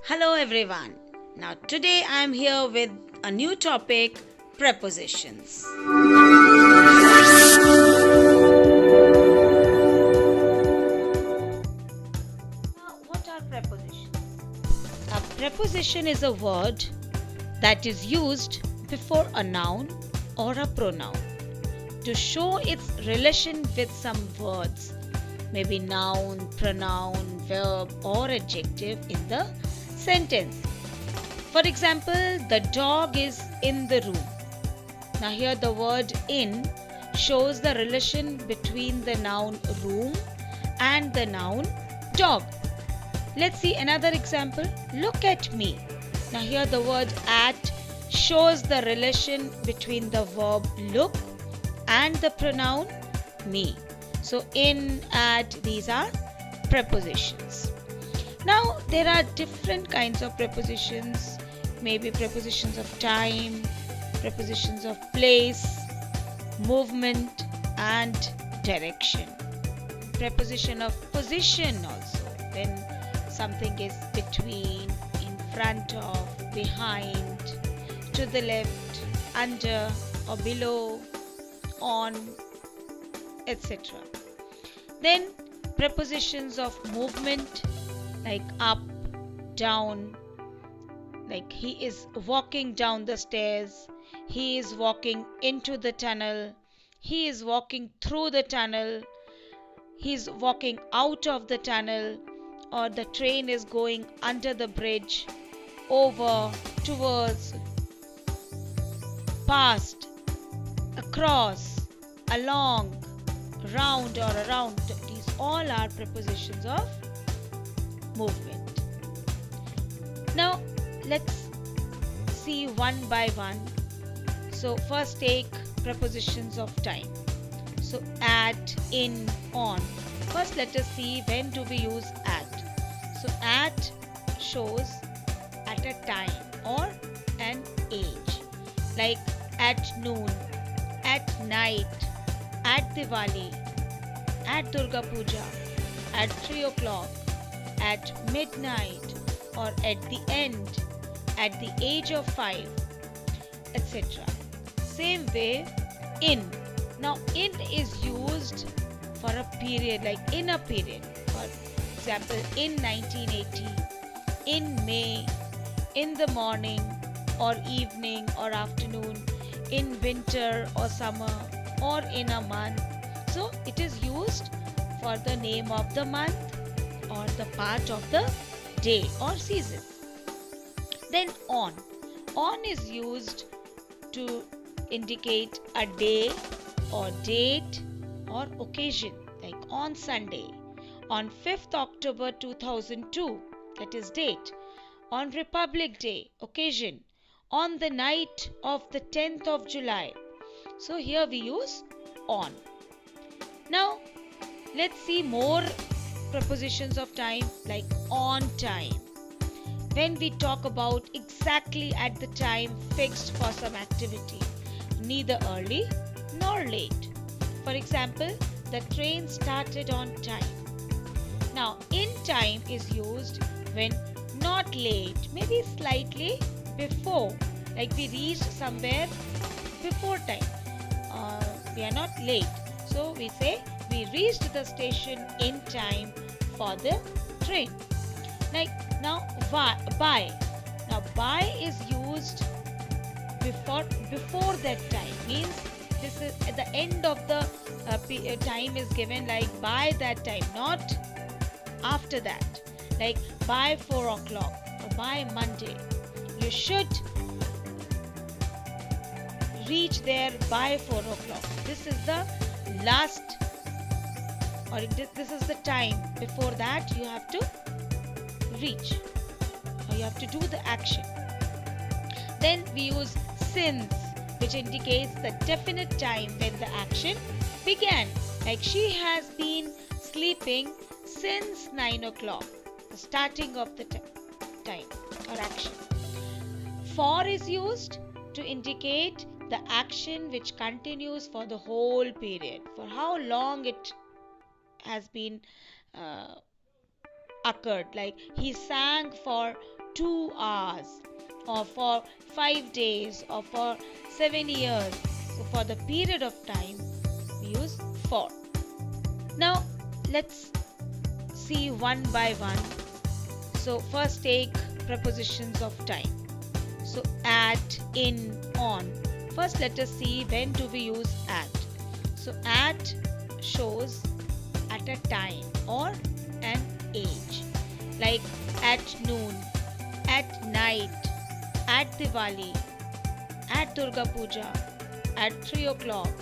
Hello everyone. Now today I am here with a new topic, prepositions. Now what are prepositions? A preposition is a word that is used before a noun or a pronoun to show its relation with some words, maybe noun, pronoun, verb or adjective in the sentence. For example, the dog is in the room. Now, here the word in shows the relation between the noun room and the noun dog. Let's see another example. Look at me. Now, here the word at shows the relation between the verb look and the pronoun me. So, in, at, these are prepositions. Now, there are different kinds of prepositions, maybe prepositions of time, prepositions of place, movement, and direction. Preposition of position also, when something is between, in front of, behind, to the left, under, or below, on, etc. Then, prepositions of movement, like up, down, like he is walking down the stairs, he is walking into the tunnel, he is walking through the tunnel, he is walking out of the tunnel, or the train is going under the bridge, over, towards, past, across, along, round or around. These all are prepositions of movement. Now let's see one by one. So first take prepositions of time. So at, in, on. First let us see when do we use at. So at shows at a time or an age, like at noon, at night, at Diwali, at Durga Puja, at 3 o'clock, at midnight, or at the end, at the age of 5, etc. Same way, in. Now, in is used for a period, like in a period. For example, in 1980, in May, in the morning, or evening, or afternoon, in winter or summer, or in a month. So, it is used for the name of the month or the part of the day or season. Then on. On is used to indicate a day or date or occasion, like on Sunday, on 5th October 2002, that is date, on Republic Day, occasion, on the night of the 10th of July. So here we use on. Now let's see more prepositions of time, like on time. When we talk about exactly at the time fixed for some activity, neither early nor late. For example, the train started on time. Now, in time is used when not late, maybe slightly before, like we reached somewhere before time. We are not late. So we say we reached the station in time for the train. Like now, by. Now, by is used before that time. Means this is at the end of the time is given, like by that time, not after that. Like by 4 o'clock or by Monday. You should reach there by 4 o'clock. This is the last, or this is the time. Before that you have to reach, or you have to do the action. Then we use since, which indicates the definite time when the action began, like she has been sleeping since 9 o'clock, the starting of the time or action. For is used to indicate the action which continues for the whole period, for how long it has been occurred, like he sang for 2 hours, or for 5 days, or for 7 years. So for the period of time, we use for. Now let's see one by one. So first take prepositions of time. So at, in, on. First let us see when do we use at. So at shows at a time or an age, like at noon, at night, at Diwali, at Durga Puja, at 3 o'clock,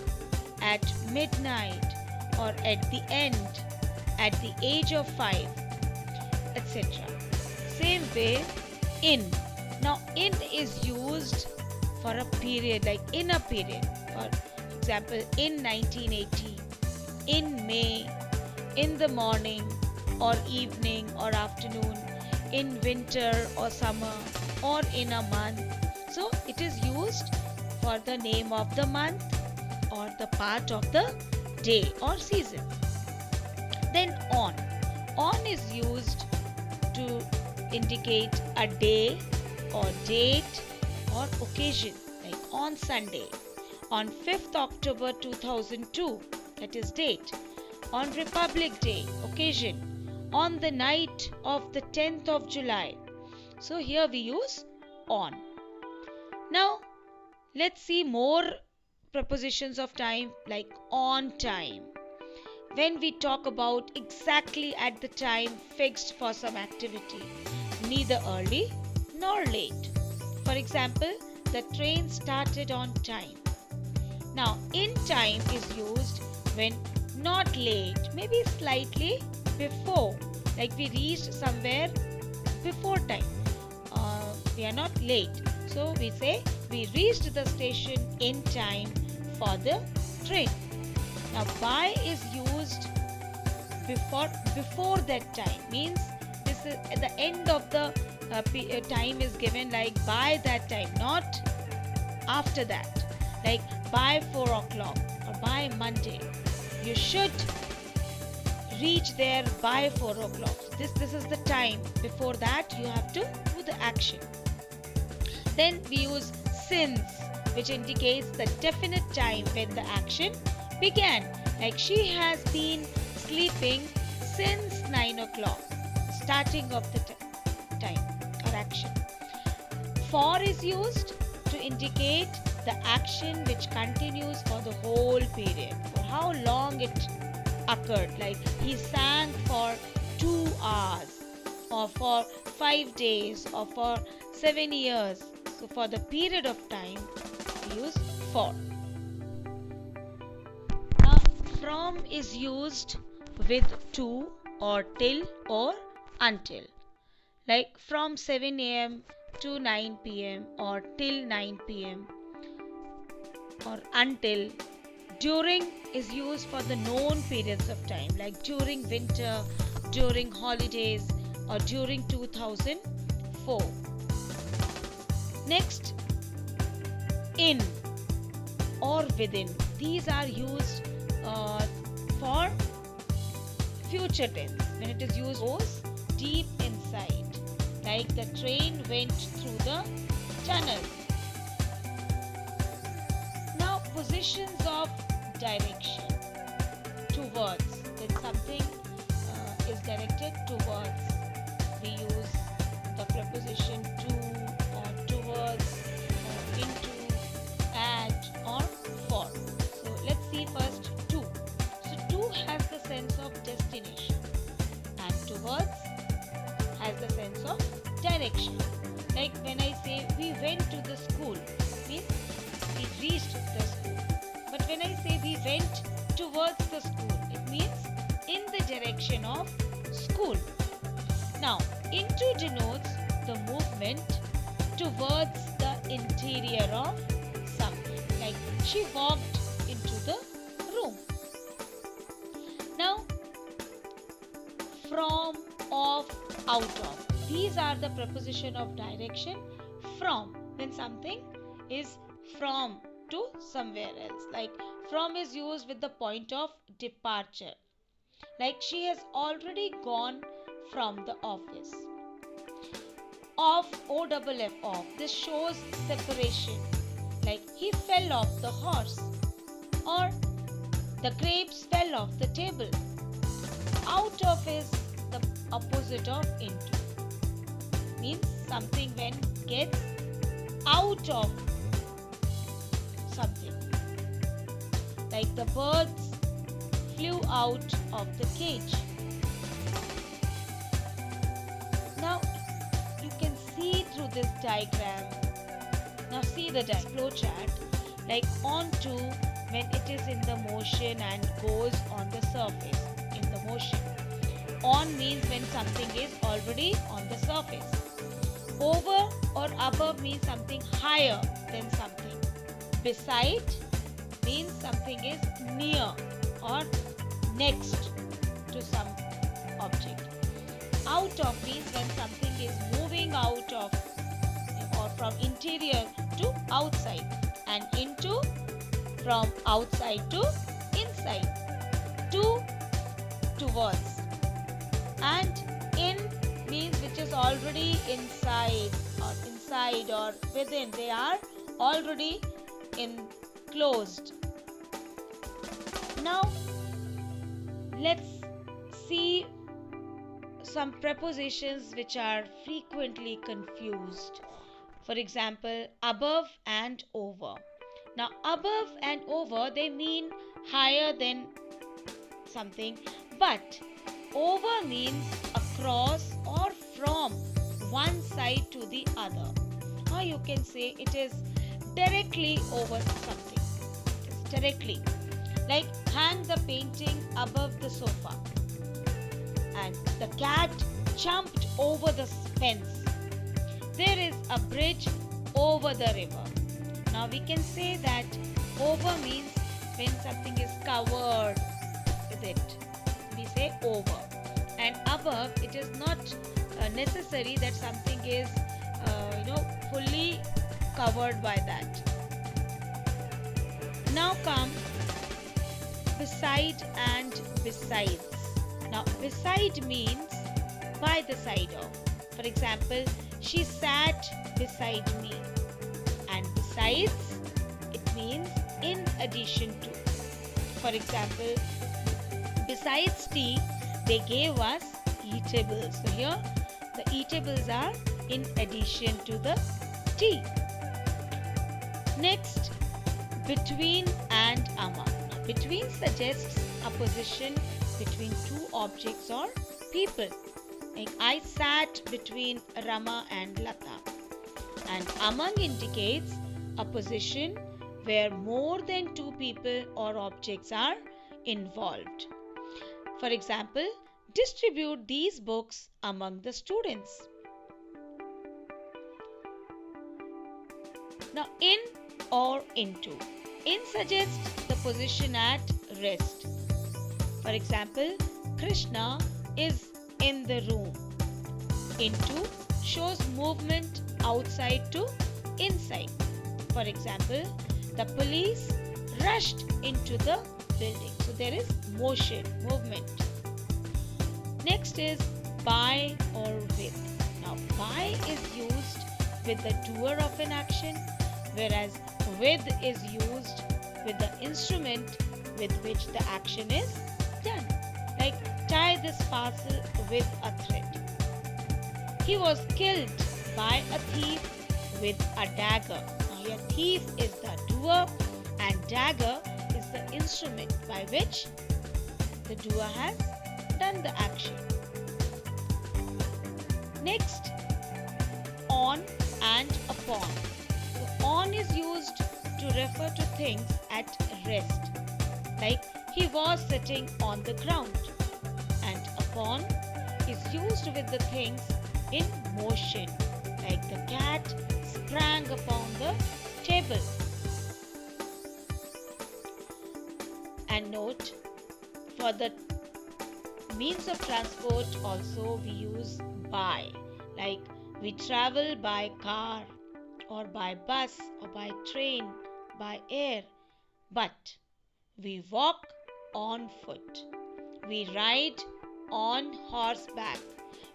at midnight, or at the end, at the age of 5, etc. Same way, in. Now, in is used for a period, like in a period. For example, in 1980, in May, in the morning or evening or afternoon, in winter or summer, or in a month. So it is used for the name of the month or the part of the day or season. Then on. On is used to indicate a day or date or occasion, like on Sunday, on 5th October 2002, that is date, on Republic Day, occasion, on the night of the 10th of July. So here we use on. Now let's see more prepositions of time, like on time. When we talk about exactly at the time fixed for some activity, neither early nor late. For example, the train started on time. Now, in time is used when not late, maybe slightly before, like we reached somewhere before time. We are not late. So we say we reached the station in time for the train. Now, by is used before that time, means this is at the end of the time is given, like by that time, not after that, like by 4 o'clock or by Monday. You should reach there by 4 o'clock. This is the time. Before that, you have to do the action. Then we use since, which indicates the definite time when the action began. Like she has been sleeping since 9 o'clock, starting of the time or action. For is used to indicate the action which continues for the whole period, for how long it occurred. Like he sang for 2 hours, or for 5 days, or for 7 years. So for the period of time, we use for. Now, from is used with to or till or until. Like from 7 a.m. to 9 p.m. or till 9 p.m. or until. During is used for the known periods of time, like during winter, during holidays, or during 2004. Next, in or within. These are used for future tense. When it is used, goes deep inside, like the train went through the tunnel. Now, positions of direction. Towards. When something is directed towards, we use the preposition to or towards or into, at or for. So let's see first to. So to has the sense of destination, and towards has the sense of direction. Like when I say we went to the school, means we reached the school. But when I say we went towards the school, it means in the direction of school. Now, into denotes the movement towards the interior of something. Like she walked into the room. Now, from, of, out of. These are the preposition of direction. From, when something is from to somewhere else. Like from is used with the point of departure. Like she has already gone from the office. Off, OFF, off. This shows separation. Like he fell off the horse, or the grapes fell off the table. Out of is the opposite of into. Means something when gets out of something. Like the birds flew out of the cage. Now you can see through this diagram. Now see the flow chart. Like onto when it is in the motion and goes on the surface in the motion. On means when something is already on the surface. Over or above means something higher than something. Beside means something is near or next to some object. Out of means when something is moving out of or from interior to outside, and into from outside to inside, to towards, and in means which is already inside or within. They are already enclosed. Now let's see some prepositions which are frequently confused. For example, above and over. Now above and over, they mean higher than something, but over means across or from one side to the other. Or you can say it is directly over something. It is directly. Like hang the painting above the sofa. And the cat jumped over the fence. There is a bridge over the river. Now we can say that over means when something is covered with it. We say over. And above, it is not necessary that something is fully covered by that. Now come beside and besides. Now beside means by the side of. For example, she sat beside me. And besides, it means in addition to. For example, besides tea, they gave us eatables. So here the eatables are in addition to the tea. Next, between and among. Now, between suggests a position between two objects or people. Like I sat between Rama and Lata. And among indicates a position where more than two people or objects are involved. For example, distribute these books among the students. Now, in or into. In suggests the position at rest. For example, Krishna is in the room. Into shows movement outside to inside. For example, the police rushed into the building. So there is motion, movement. Next is by or with. Now by is used with the doer of an action, whereas with is used with the instrument with which the action is done. Like tie this parcel with a thread. He was killed by a thief with a dagger. Now here thief is the doer and dagger is the instrument by which the doer has done the action. Next, on and upon. So on is used to refer to things at rest. Like he was sitting on the ground. And upon is used with the things in motion. Like the cat sprang upon the table. And note, for the means of transport also we use by. Like we travel by car or by bus or by train, by air. But we walk on foot. We ride on horseback.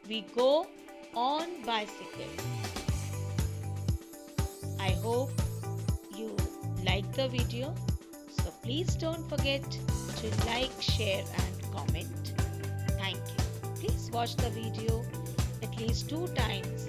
We go on bicycle. I hope you like the video. So please don't forget to like, share and comment. Thank you. Please watch the video at least 2 times